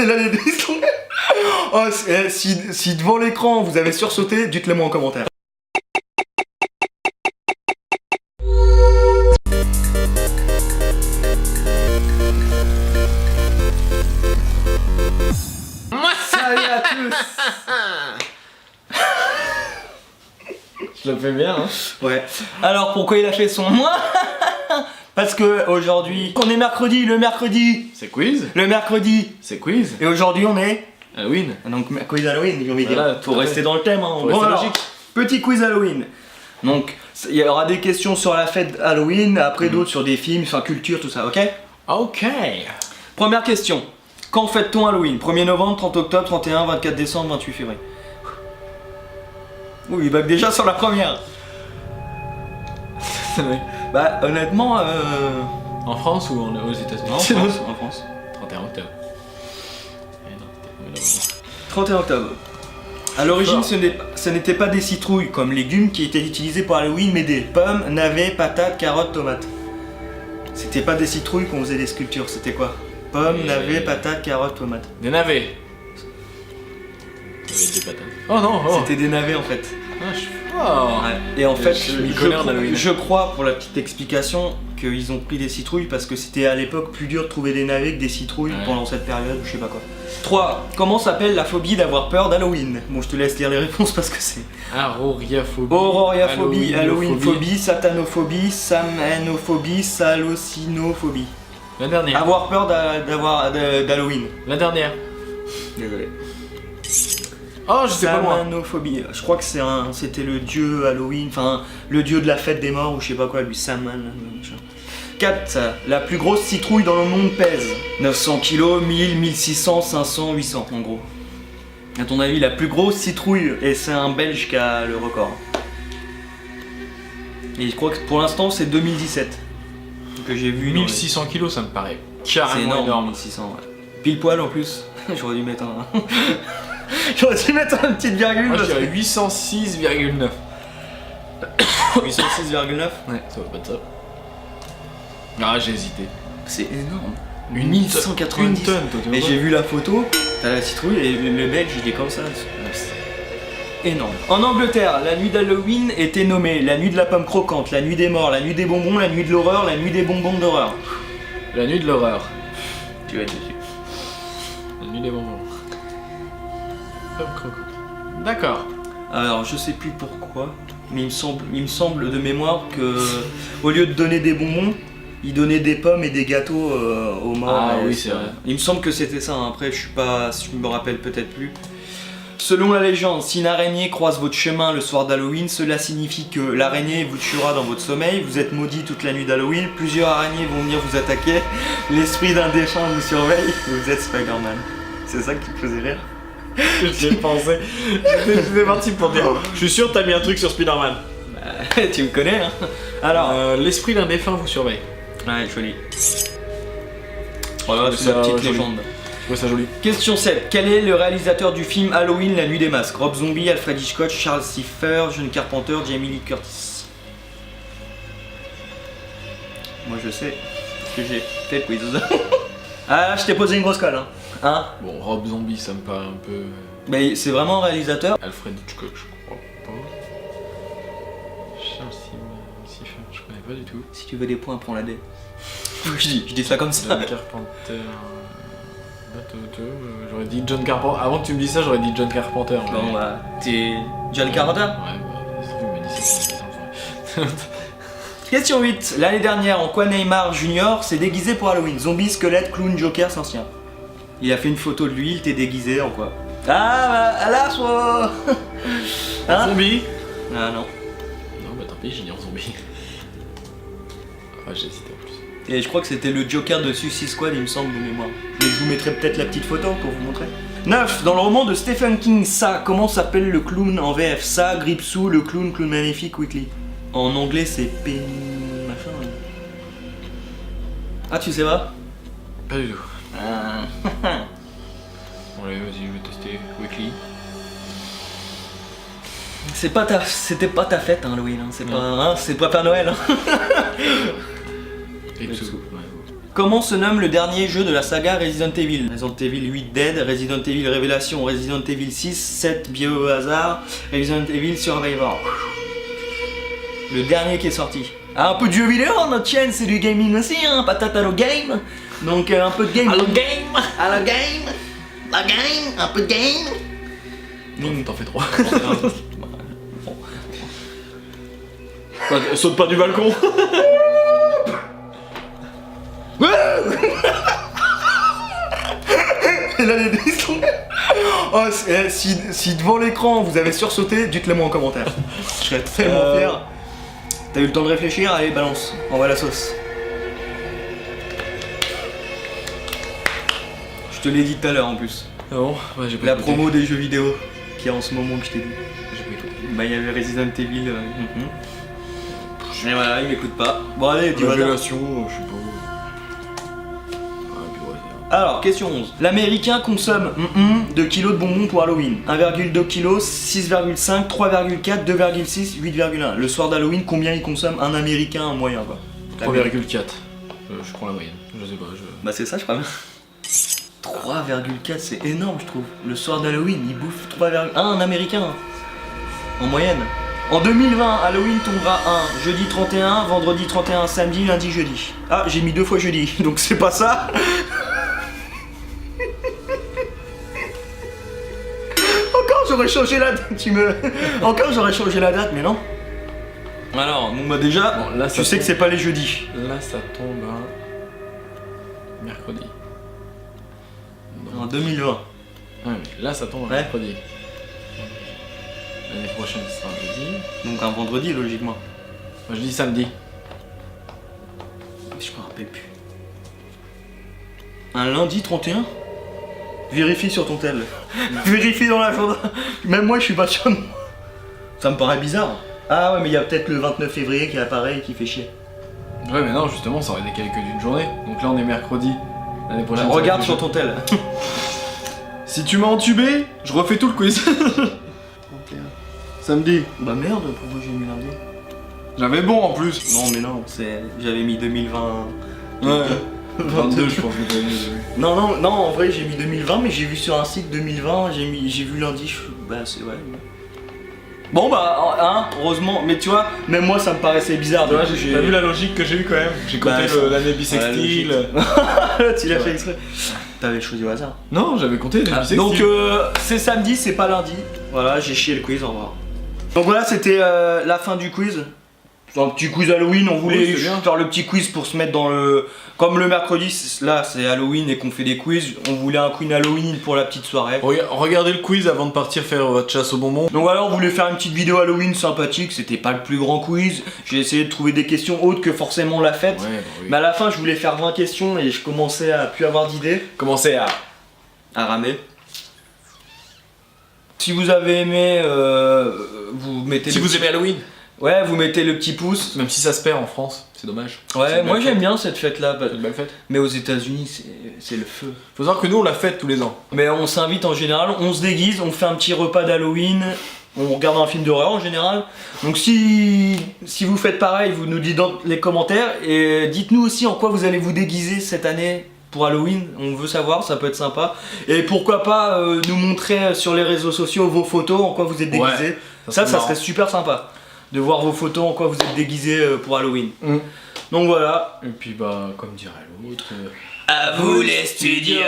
là, les dés sont... Oh, si devant l'écran vous avez sursauté, dites-le moi en commentaire. Salut à tous. Je le fais bien, hein. Ouais. Alors pourquoi il a fait son moi? Parce que aujourd'hui, on est mercredi, le mercredi, C'est quiz. le mercredi, C'est quiz. et aujourd'hui on est... Halloween. Donc quiz Halloween, j'ai envie de Voilà, dire. tout Faut à rester fait. dans le thème, hein. Faut rester alors, logique. petit quiz Halloween. Donc il y aura des questions sur la fête Halloween, après d'autres sur des films, sur la culture, tout ça, ok? Ok. Première question. Quand fête-t-on Halloween? 1er novembre, 30 octobre, 31, 24 décembre, 28 février. Oui, il bug déjà sur la première. Bah honnêtement, En France ou aux États-Unis? en France, en France. 31 octobre. Eh non, c'était 31 octobre. À l'origine, ce n'était pas des citrouilles comme légumes qui étaient utilisés pour Halloween, mais des pommes, navets, patates, carottes, tomates. C'était pas des citrouilles qu'on faisait des sculptures, c'était quoi? Pommes, navets, patates, carottes, tomates. Des navets. Avec des patates. Oh non, oh. C'était des navets en fait. Ah, oh. Ouais. Et en fait, Je m'y connais en Halloween. je crois, pour la petite explication, qu'ils ont pris des citrouilles parce que c'était à l'époque plus dur de trouver des navets que des citrouilles Ouais. pendant cette période ou je sais pas quoi. 3. Comment s'appelle la phobie d'avoir peur d'Halloween? Bon, je te laisse lire les réponses parce que c'est... Auroriaphobie. Auroriaphobie, Halloweenphobie, satanophobie, samanophobie, salocinophobie. La dernière. Avoir peur d'Halloween. La dernière. Désolé. Oh, je sais pas moi. Samanophobie. Je crois que c'était le dieu Halloween, enfin le dieu de la fête des morts ou je sais pas quoi, lui Saman. 4. La plus grosse citrouille dans le monde pèse 900 kg, 1000, 1600, 500, 800 en gros. À ton avis, la plus grosse citrouille, et c'est un Belge qui a le record. Et je crois que pour l'instant c'est 2017 que j'ai vu. 1600 kilos, ça me paraît C'est carrément énorme, énorme. 1600. Ouais. Pile poil en plus. J'aurais dû mettre un. J'aurais dû mettre une petite virgule. Moi je parce que- dirais 806,9. 806,9. Ouais, ça va pas de ça. Ah, j'ai hésité. C'est énorme. Une 1190. Une tonne, toi, tu vois. Et j'ai vu la photo, t'as la citrouille et le Belge il est comme ça. C'est énorme. En Angleterre, la nuit d'Halloween était nommée la nuit de la pomme croquante, la nuit des morts, la nuit des bonbons, la nuit de l'horreur, la nuit des bonbons d'horreur. La nuit de l'horreur. Tu vas être dessus. La nuit des bonbons. Pomme croquante. D'accord. Alors je sais plus pourquoi, mais il me semble de mémoire que au lieu de donner des bonbons, ils donnaient des pommes et des gâteaux aux morts. Ah Et oui, c'est vrai. Il me semble que c'était ça, hein. Après je me rappelle peut-être plus. Selon la légende, si une araignée croise votre chemin le soir d'Halloween, cela signifie que l'araignée vous tuera dans votre sommeil, vous êtes maudit toute la nuit d'Halloween, plusieurs araignées vont venir vous attaquer, l'esprit d'un défunt vous surveille et vous êtes Spider-Man. C'est ça qui te faisait rire? J'y ai pensé. J'étais parti pour dire. Je suis sûr que t'as mis un truc sur Spider-Man. Bah, tu me connais, hein. Alors, L'esprit d'un défunt vous surveille. ouais, joli. Voilà, c'est ça, la petite joli. légende. Je trouve ça joli. Question 7. Quel est le réalisateur du film Halloween, la nuit des masques? Rob Zombie, Alfred Hitchcock, Charles Cipher, John Carpenter, Jamie Lee Curtis. Moi je sais, parce que j'ai fait le quiz. Ah là, je t'ai posé une grosse colle, hein. Bon, Rob Zombie, ça me paraît un peu. Mais c'est vraiment un réalisateur. Alfred Hitchcock, je crois pas. Charles Cipher, je connais pas du tout. Si tu veux des points, prends la D. je dis ça comme ça. John Carpenter. J'aurais dit John Carpenter. Avant que tu me dises ça, j'aurais dit John Carpenter. mais- Bon bah, t'es John Carpenter. Ouais, bah, ça se trouve, il m'a dit ça. Question 8. L'année dernière, en quoi Neymar Junior s'est déguisé pour Halloween? Zombie, squelette, clown, joker, sorcière. Il a fait une photo de lui, il t'est déguisé en quoi? Ah bah, là, soit. Hein? Zombie. Ah non. Non, bah tant pis, j'ai dit en zombie. Ah, j'ai hésité en plus. Et je crois que c'était le Joker de Suicide Squad, il me semble, de mémoire. Mais je vous mettrai peut-être la petite photo pour vous montrer. 9. Dans le roman de Stephen King, Ça, comment s'appelle le clown en VF? Ça, Gripsou, le clown maléfique, Weekly. En anglais, c'est Pen... machin. Ah, tu sais pas? Pas du tout. Ah. Bon, allez, vas-y, je vais tester Weekly. C'était pas ta fête, hein, Halloween. Hein. C'est Non. pas, hein, c'est pas Père Noël. Hein. Gripsou. Ouais. Comment se nomme le dernier jeu de la saga Resident Evil? Resident Evil 8 Dead, Resident Evil Révélation, Resident Evil 6, 7 Biohazard, Resident Evil Survivor. Le dernier qui est sorti. Ah, un peu de jeux vidéo, notre chaîne, c'est du gaming aussi, hein, patate à le game. Donc un peu de game. Allo game. À la game. La game, un peu de game. Non, t'en fais trop. Saute pas du balcon. Et là, les dés sont... Oh, si devant l'écran vous avez sursauté, dites-le moi en commentaire. Je serais tellement fier. T'as eu le temps de réfléchir? Allez, balance. Envoie la sauce. Je te l'ai dit tout à l'heure en plus. Ah bon? Ouais, j'ai pas La écouté. promo des jeux vidéo qui est en ce moment que je t'ai dit. J'ai pas écouté. Bah, il y avait Resident Evil. Mais voilà, il m'écoute pas. Bon, allez, dis-moi. Révélation, je sais pas. Ah, puis ouais, Alors, question 11. L'américain consomme 2 kg de bonbons pour Halloween. 1,2 kg, 6,5, 3,4, 2,6, 8,1. Le soir d'Halloween, combien il consomme un américain en moyen quoi? 3,4. Je prends la moyenne. Je sais pas. Bah, c'est ça, je crois bien. 3,4, c'est énorme, je trouve. Le soir d'Halloween, il bouffe 3,1. Un américain. En moyenne. En 2020, Halloween tombera un jeudi 31, vendredi 31, samedi, lundi, jeudi. Ah, j'ai mis 2 fois jeudi, donc c'est pas ça. Encore j'aurais changé la date, Encore j'aurais changé la date, mais non. Alors, bon bah déjà, Bon, là, tu sais que c'est pas les jeudis. Là, ça tombe un mercredi. En 2020. Ouais, mais là, ça tombe un Ouais. mercredi. L'année prochaine, ce sera un jeudi. Donc un vendredi, logiquement. Moi, je dis samedi. Je me rappelle plus. Un lundi 31? Vérifie sur ton tel. Vérifie dans l'agenda. Même moi, je suis pas sûr de moi. Ça me paraît bizarre. Ah ouais, mais il y a peut-être le 29 février qui apparaît et qui fait chier. Ouais, mais non, justement, ça aurait décalé que d'une journée. Donc là, on est mercredi. L'année prochaine. ça va Regarde être sur le ton tel. jeudi. Si tu m'as entubé, je refais tout le quiz. Samedi. Bah merde, pourquoi j'ai mis lundi? J'avais bon en plus. Non mais non, j'avais mis 2020. Ouais. 22, je pense que t'avais mis. Non, en vrai j'ai mis 2020, mais j'ai vu sur un site 2020, j'ai vu lundi, bah c'est ouais. Bon bah, hein, heureusement, mais tu vois, même moi ça me paraissait bizarre. Ouais, donc t'as vu la logique que j'ai eu quand même? J'ai compté Bah, ça- l'année bisextile. Tu l'as Ouais. fait exprès. T'avais choisi au hasard. Non, j'avais compté l'année bisextile. Donc c'est samedi, c'est pas lundi. Voilà, j'ai chié le quiz, au revoir. Donc voilà, c'était la fin du quiz. C'est un petit quiz Halloween, on voulait Oui, c'est bien. faire le petit quiz pour se mettre dans le... Comme le mercredi, là c'est Halloween et qu'on fait des quiz, on voulait un quiz Halloween pour la petite soirée. Regardez le quiz avant de partir faire votre chasse aux bonbons. Donc voilà, on voulait faire une petite vidéo Halloween sympathique, c'était pas le plus grand quiz. J'ai essayé de trouver des questions autres que forcément la fête. Ouais, bah oui. Mais à la fin, je voulais faire 20 questions et je commençais à plus avoir d'idées. Commencez à. À ramer. Si vous avez aimé, vous mettez Si le vous petit... aimez Halloween, Ouais, vous mettez le petit pouce. même si ça se perd en France, c'est dommage. C'est Ouais, une moi belle j'aime fête. bien cette fête-là. C'est une belle fête. Mais aux États-Unis, c'est le feu. Faut savoir que nous on la fête tous les ans. Mais on s'invite en général, on se déguise, on fait un petit repas d'Halloween, on regarde un film d'horreur en général. Donc si vous faites pareil, vous nous dites dans les commentaires et dites-nous aussi en quoi vous allez vous déguiser cette année pour Halloween. On veut savoir, ça peut être sympa. Et pourquoi pas nous montrer sur les réseaux sociaux vos photos, en quoi vous êtes déguisés. Ouais, ça serait serait super sympa de voir vos photos, en quoi vous êtes déguisés pour Halloween. Mm. Donc voilà. Et puis bah, comme dirait l'autre. À vous les studios.